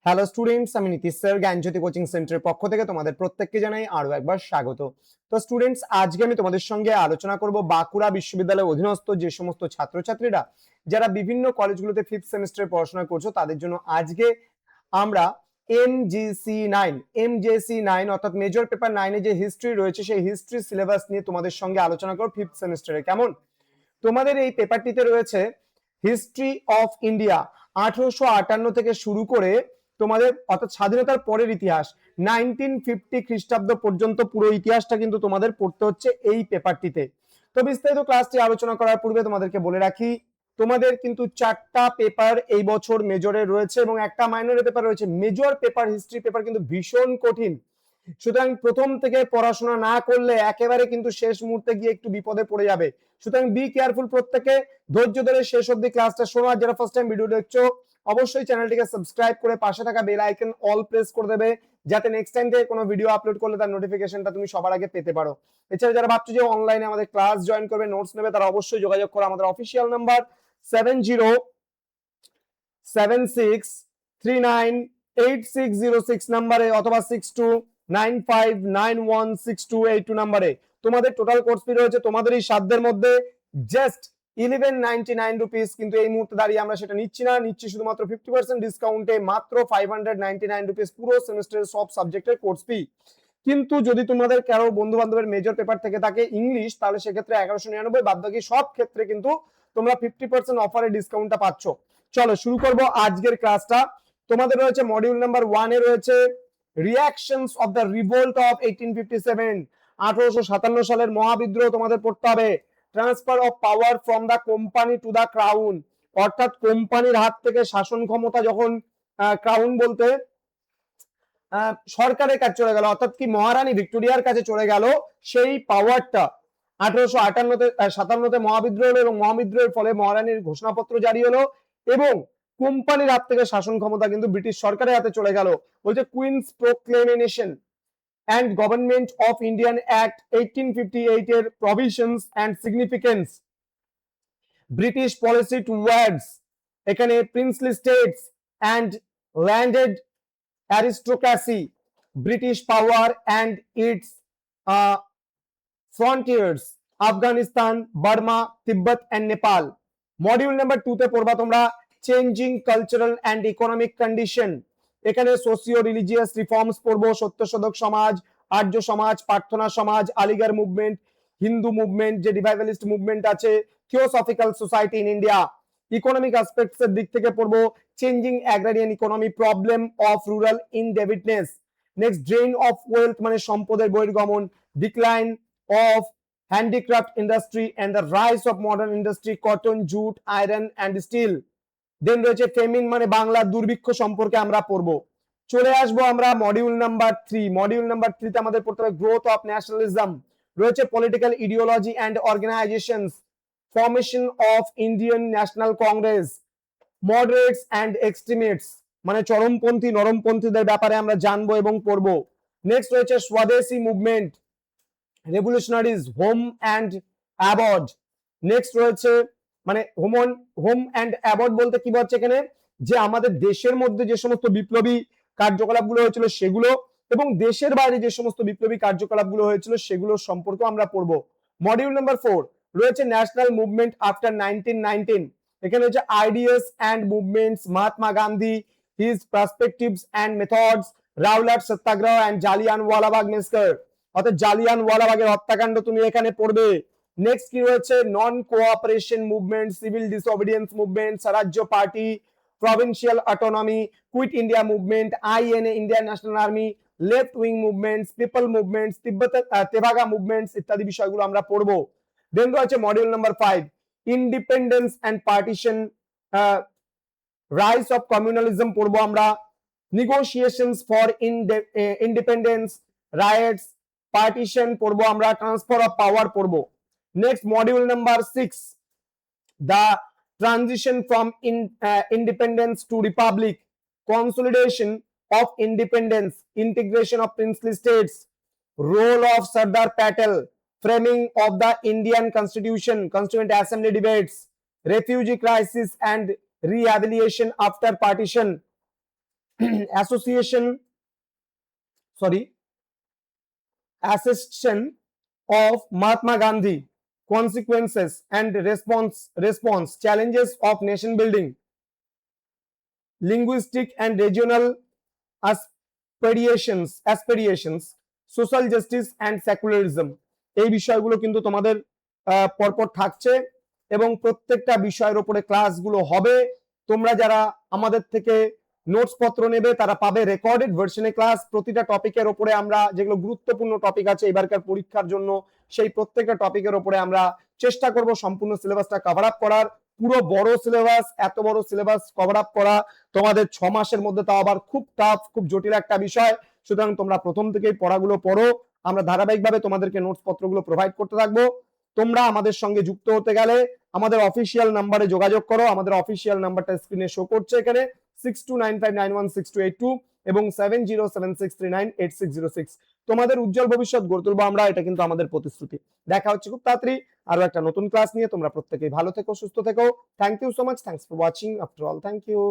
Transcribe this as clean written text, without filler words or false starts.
Hello students, আমি Nitish sir জ্ঞানজ্যোতি coaching সেন্টারের পক্ষ থেকে তোমাদের প্রত্যেককে জানাই আরো একবার স্বাগত। তো স্টুডেন্টস, আজকে আমি তোমাদের সঙ্গে আলোচনা করব বাঁকুড়া বিশ্ববিদ্যালয়ের অধীনস্থ যে সমস্ত ছাত্রছাত্রীরা যারা বিভিন্ন কলেজগুলোতে ফিফথ সেমিস্টারে পড়াশোনা করছো তাদের জন্য আজকে আমরা এমজেসি 9 অর্থাৎ মেজর পেপার 9 এ যে হিস্ট্রি রয়েছে সেই হিস্ট্রি সিলেবাস নিয়ে তোমাদের সঙ্গে আলোচনা করব ফিফথ সেমিস্টারে। কেমন? তোমাদের এই পেপারটিতে রয়েছে হিস্ট্রি অফ ইন্ডিয়া 1858 থেকে শুরু করে তোমাদের অর্থাৎ স্বাধীনতার পরের ইতিহাস 1950 খ্রিস্টাব্দ পর্যন্ত পুরো ইতিহাসটা কিন্তু তোমাদের পড়তে হচ্ছে এই পেপারটিতে। তো বিস্তারিত ক্লাসটি আলোচনা করার পূর্বে তোমাদেরকে বলে রাখি, তোমাদের কিন্তু 4টা পেপার এই বছর মেজরে রয়েছে এবং একটা মাইনরের পেপার রয়েছে। মেজর পেপার হিস্ট্রি পেপার কিন্তু ভীষণ কঠিন, সুতরাং প্রথম থেকে পড়াশোনা না করলে একেবারে কিন্তু শেষ মুহূর্তে গিয়ে একটু বিপদে পড়ে যাবে। সুতরাং বি কেয়ারফুল, প্রত্যেকে ধৈর্য ধরে শেষ অবধি ক্লাসটা শোনো। আর যারা ফার্স্ট টাইম ভিডিও দেখছো অবশ্যই চ্যানেলটিকে সাবস্ক্রাইব করে পাশে থাকা বেল আইকন অল প্রেস করে দেবে, যাতে নেক্সট টাইম থেকে কোনো ভিডিও আপলোড করলে তার নোটিফিকেশনটা তুমি সবার আগে পেতে পারো। এছাড়া যারা ভাবছো যে অনলাইনে আমাদের ক্লাস জয়েন করবে, নোটস নেবে, তারা অবশ্যই যোগাযোগ করো আমাদের অফিসিয়াল নাম্বার 7076398606 নাম্বারে অথবা 6295916282 নাম্বারে। তোমাদের টোটাল কোর্স ফি রয়েছে তোমাদের এই সাধ্যের মধ্যে জাস্ট 1199 রুপিস, কিন্তু এই মুহূর্তে দাঁড়িয়ে আমরা সেটা নিচ্ছি না, নিচ্ছি শুধুমাত্র 50% ডিসকাউন্টে মাত্র 599 রুপিস পুরো সেমিস্টারের সব সাবজেক্টের কোর্স ফি। কিন্তু যদি তোমাদের কারো বন্ধু বান্ধবের মেজর পেপার থেকে থাকে ইংলিশ, তাহলে সেক্ষেত্রে 1199, বাদ বাকি সব ক্ষেত্রে কিন্তু তোমরা 50% অফারে ডিসকাউন্টটা পাচ্ছ। চলো শুরু করব আজকের ক্লাসটা। তোমাদের রয়েছে মডিউল নাম্বার 1 এ রয়েছে reactions of the revolt of 1857, 1857 সালের মহাবিদ্রোহ তোমাদের পড়তে হবে। Transfer of power from the company to the crown, অর্থাৎ কোম্পানির হাত থেকে শাসন ক্ষমতা যখন ক্রাউন বলতে সরকারের কাছে চলে গেল, অর্থাৎ কি মহারানী ভিক্টোরিয়ার কাছে চলে গেল, সেই পাওয়ারটা 1857 মহাবিদ্রোহ হলো এবং মহাবিদ্রোহের ফলে মহারানীর ঘোষণাপত্র জারি হলো এবং কোম্পানির হাত থেকে শাসন ক্ষমতা কিন্তু ব্রিটিশ সরকারের হাতে চলে গেল। বলছে Queen's proclamation and Government of Indian Act 1858 এর provisions and significance, British policy towards এখানে princely states and landed aristocracy, British power and its frontiers, Afghanistan, Burma, Tibet and Nepal. Module number 2 তে পড়বা তোমরা changing cultural and economic condition, এখানে socio religious reforms পড়বো, সত্যশোধক সমাজ, আর্য সমাজ, প্রার্থনা সমাজ, আলিগড় মুভমেন্ট, হিন্দু মুভমেন্ট, যে রিভাইভালিস্ট মুভমেন্ট আছে, theosophical society in India. Economic aspects এর দিক থেকে পড়বো changing agrarian economy, problem of rural indebtedness, next drain of wealth মানে সম্পদের বহির্গমন, decline of handicraft industry and the rise of modern industry, cotton, jute, iron and steel. Then রয়েছে famine মানে বাংলা দুর্ভিক্ষ সম্পর্কে আমরা পড়বো। চলে আসবো আমরা মডিউল নাম্বার 3। মডিউল নাম্বার 3 তে আমাদের পড়তে হবে গ্রোথ অফ ন্যাশনালিজম, রয়েছে political ideology and organisations, formation of Indian National Congress, moderates and extremists মানে চরমপন্থী নরমপন্থীদের ব্যাপারে আমরা জানবো এবং পড়বো। নেক্সট রয়েছে Swadeshi movement, revolutionaries, home and abroad. Next রয়েছে মানে হোম অ্যান্ড অ্যাবড বলতে কি বলছে এখানে, যে আমাদের দেশের মধ্যে যে সমস্ত বিপ্লবী কার্যকলাপগুলো হয়েছিল সেগুলো এবং দেশের বাইরে যে সমস্ত বিপ্লবী কার্যকলাপগুলো হয়েছিল সেগুলো সম্পর্কে আমরা পড়বো। মডিউল নাম্বার 4 রয়েছে ন্যাশনাল মুভমেন্ট আফটার 1919, এখানে হচ্ছে ideas and movements, Mahatma Gandhi, his perspectives and methods, Rowlatt satyagraha and Jallianwala Bagh massacre, অর্থাৎ জালিয়ানওয়ালাবাগের হত্যাকাণ্ড তুমি এখানে পড়বে। নেক্সট কি রয়েছে non cooperation movement, civil disobedience movement, Swarajya party, provincial autonomy, quit India movement, INA Indian national army, left wing movements, people movements, Tebhaga movements ইত্যাদি বিষয়গুলো আমরা পড়বো। দেন রয়েছে module number 5 independence and partition, rise of communalism পড়বো আমরা, negotiations for independence, rights, partition পড়বো আমরা, transfer of power পড়বো। Next module number 6 the transition from independence to republic, consolidation of independence, integration of princely states, role of Sardar Patel, framing of the Indian constitution, constituent assembly debates, refugee crisis and rehabilitation after partition, assassination of Mahatma Gandhi, consequences and response, challenges of nation building, linguistic and regional aspirations, social justice and secularism. এই বিষয়গুলো কিন্তু তোমাদের পরপর থাকছে এবং প্রত্যেকটা বিষয়ের উপরে ক্লাসগুলো হবে। তোমরা যারা আমাদের থেকে নোটস পত্র নেবে তারা পাবে রেকর্ডেড ভার্সনে ক্লাস। প্রতিটা টপিকের উপরে আমরা যেগুলো গুরুত্বপূর্ণ টপিক আছে এবারকার পরীক্ষার জন্য, সেই প্রত্যেকটা টপিকের উপরে আমরা চেষ্টা করব সম্পূর্ণ সিলেবাসটা কভার আপ করার। পুরো বড় সিলেবাস, এত বড় সিলেবাস কভার আপ করা তোমাদের 6 মাসের মধ্যে, তাও আবার খুব টাফ, খুব জটিল একটা বিষয়। সুতরাং তোমরা প্রথম থেকেই পড়াগুলো পড়ো। আমরা ধারাবাহিকভাবে তোমাদেরকে নোটস পত্রগুলো প্রোভাইড করতে থাকবো। তোমরা আমাদের সঙ্গে যুক্ত হতে গেলে আমাদের অফিসিয়াল নাম্বারে যোগাযোগ করো। আমাদের অফিসিয়াল নাম্বারটা স্ক্রিনে শো করছে এখানে 6295916282 এবং 7076398606। তোমাদের উজ্জ্বল ভবিষ্যৎ গড়ে তুলবো আমরা, এটা কিন্তু আমাদের প্রতিশ্রুতি। দেখা হচ্ছে খুব তাড়াতাড়ি আরো একটা নতুন ক্লাস নিয়ে। তোমরা প্রত্যেকেই ভালো থেকো, সুস্থ থেকো। Thank you so much, thanks for watching after all, thank you.